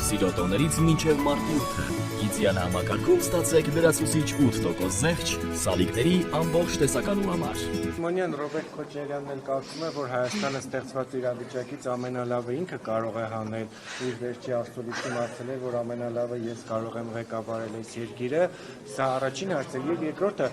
Սիրոտոներից մինչև մարտի 8-ը։ Գիծյան համակարգում ստացեք լրացուցիչ 8% զեղչ սալիկների ամբողջ տեսականու համար։ Մանյան Ռոբերտ Քոչարյանն էլ կարծում է, որ Հայաստանը ստեղծված իրավիճակից ամենալավը ինքը կարող է հանել իր վերջի ասուլիսի մասն է, որ ամենալավը ես կարող եմ ղեկավարել այս երկիրը։ Սա առաջին հարցը, եւ երկրորդը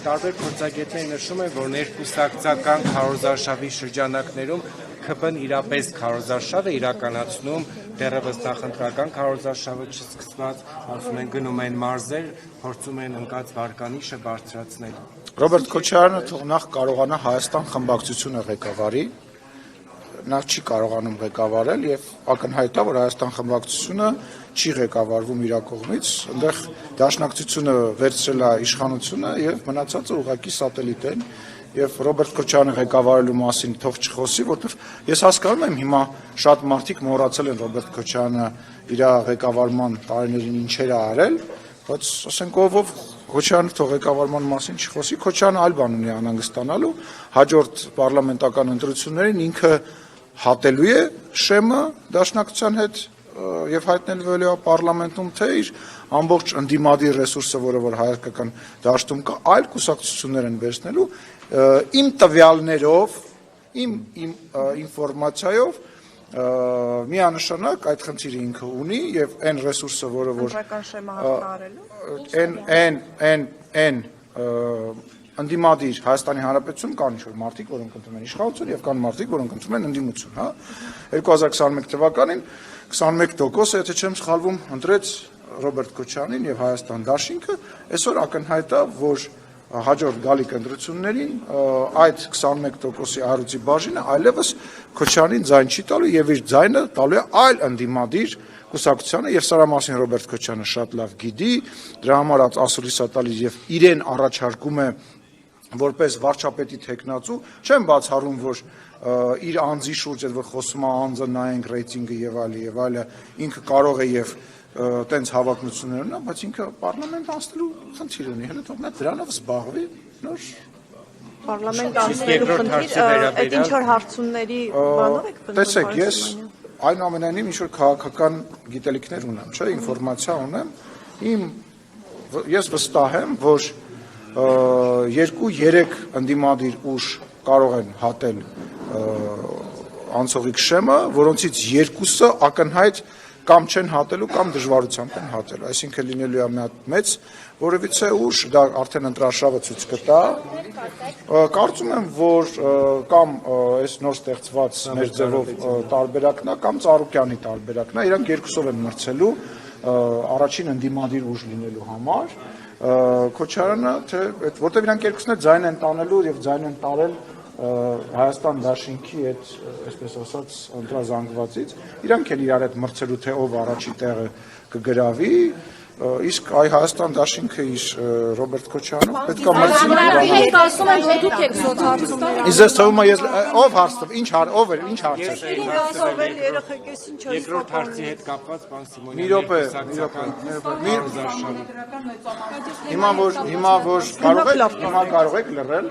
տարբեր փորձագետներ նշում են, որ ներկուսակցական քարոզարշավի շրջանակներում ԿՊ-ն իրապես քարոզարշավ է իրականացնում, դեռևս նախընտրական քարոզարշավը չսկսված, ասում են գնում են մարզեր, փորձում են ընկած վարկանիշը բարձրացնել։ Ռոբերտ Քոչարյանը թող նախ կարողանա Հայաստան խմբակցությունը ղեկավարի, նա չի կարողանում ղեկավարել եւ ակնհայտ է, որ Հայաստան խմբակցությունը չի ղեկավարվում իր կողմից, այնտեղ դաշնակցությունը վերցրել է իշխանությունը եւ մնացածը ուղղակի սատելիտ են։ Եվ Ռոբերտ Քոչարյանը ղեկավարելու մասին թող չխոսի, որտեղ ես հասկանում եմ հիմա շատ մարդիկ մոռացել են Ռոբերտ Քոչարյանը իր ղեկավարման տարիներին ինչեր է արել, բայց ասենք ով Քոչարյանը թող ղեկավարման մասին չխոսի, Քոչարյանը այլ բան ունի անհանգստանալու, հաջորդ պարլամենտական ընտրություններին ինքը հատելու է շեմը դաշնակցության հետ եւ հայտնելու է պարլամենտում թե իր ամբողջ ընդդիմադիր ռեսուրսը, որը որ հայկական դաշտում կա, այլ կուսակցություններ են վերցնելու իմ տվյալներով, իմ ինֆորմացիայով միանշանակ այդ խնդիրը ինքը ունի եւ այն ռեսուրսը, որը որ այն ընդդիմադիր Հայաստանի Հանրապետություն կան ինչ-որ մարդիկ, որոնք ընտրում են իշխանություն եւ կան մարդիկ, որոնք ընտրում են ընդդիմություն, հա 2021 թվականին 21%, եթե չեմ սխալվում, ընտրեց Ռոբերտ Քոչարյանին եւ Հայաստան դաշինքը, այսօր ակնհայտ է, որ հաջորդ գալիք ընտրություններին այդ 21%-ի առույցի բաժինը այլևս Քոչարյանին ձայն չի տալու եւ իր ձայնը տալու է այլ ընդդիմադիր կուսակցությանը եւ սրա մասին Ռոբերտ Քոչարյանը շատ լավ գիտի, դրա համար ասուլիս է տալիս եւ իրեն առաջարկում է որպես վարչապետի տեխնացու, չեմ բացառում, որ իր անձի շուրջ այդ որ խոսում է անձը նայենք ռեյտինգը եւ այլը, ինքը կարող է եւ տենց հավակնություններ ունենա, բայց ինքը պարլամենտ անցնելու խնդիր ունի, հենց թող նա դրանով զբաղվի, նոր պարլամենտ անցնելու խնդիր, այդ ինչ որ հարցումների բանով եք բնում։ Տեսեք, ես այնուամենայնիվ ինչ որ քաղաքական գիտելիքներ ունեմ, չէ, ինֆորմացիա ունեմ, ես վստահ եմ, որ 2-3 ընդդիմադիր ուժ կարող են հատել անցողիկ շեմը, որոնցից երկուսը ակնհայտ կամ չեն հատելու, կամ դժվարությամբ են հատելու, այսինքն լինելու է մի հատ մեծ որևիցե ուժ, դա արդեն ընտրարշավը ցույց կտա, կարծում եմ, որ կամ այս նոր ստեղծված մեր ձևով տարբերակն է, կամ Ծառուկյանի տարբերակն է, իրանք երկուսով են մրցելու առաջին ընդդիմադիր ուժ լինելու համար, Քոչարյանը, որտեղ իրանք երկուսն էլ ձայն են տանելու եւ ձայն են տարել Հայաստան դաշինքի այդ, այսպես ասած, ընտրազանգվածից, իրանք էլ իրար հետ մրցելու թե ով առաջի տեղը կգրավի, իսկ այ Հայաստան դաշինքը իր Ռոբերտ Քոչարյանով պետք է մրցի։ Իսկ թվում է ես ով հարցը, ինչ հարց է։ Երկրորդ հարցի հետ կապված բան Սիմոնյանի։ Մի րոպե։ Հիմա որ կարող եք լռել։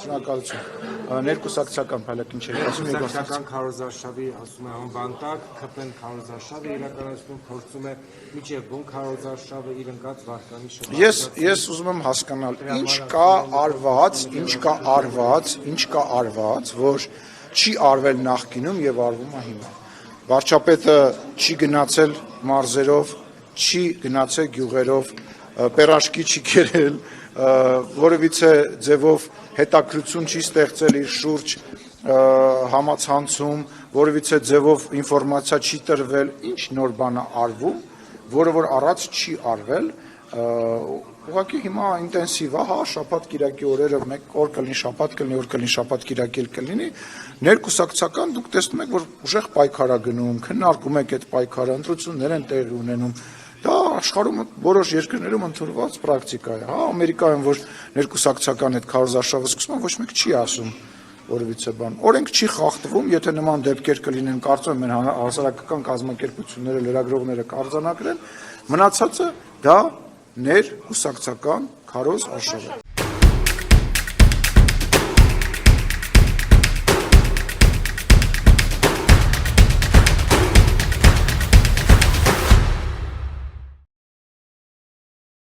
Շնորհակալություն։ Ներկուսակցական փայլակ ինչ է ասում ներկուսակցական քարոզարշավի ասում է անբանտակ, ԿՊ-ն քարոզարշավը իրականացնում, փորձում է միջև բուն քարոզարշավը իր ընկած վարկանիշը։ Ես ուզում եմ հասկանալ, ինչ կա արված, որ չի արվել նախկինում եւ արվում է հիմա։ Վարչապետը չի գնացել մարզերով, չի գնացել գյուղերով, պերաշկի չի կերել, որևիցե ձևով հետաքրություն չի ստեղծել իր շուրջ համացանցում, որևիցե ձևով ինֆորմացիա չի տրվել, ինչ նոր բան է արվում, որը որ առած չի արվել, ուղղակի հիմա ինտենսիվ է, հա, շաբաթ-կիրակի օրերը մեկ օր կլինի շաբաթ, կլինի օր կլինի շաբաթ-կիրակի կլինի, ներկուսակցական դուք տեսնում եք, որ ուժեղ պայքար է գնում, քննարկում եք այդ պայքարը, ընտրություններ են տեղի ունենում, դա աշխարհում որոշ երկրներում ընդունված պրակտիկա է, հա, Ամերիկայում որ ներկուսակցական այդ քարոզարշավը սկսում է, ոչ մեկ չի ասում որևիցե բան։ Օրենք չի խախտվում, եթե նման դեպքեր կլինեն, կարծում եմ հասարակական կազմակերպությունները, լրագրողները կարձանագրեն, մնացածը դա ներկուսակցական քարոզարշավ է։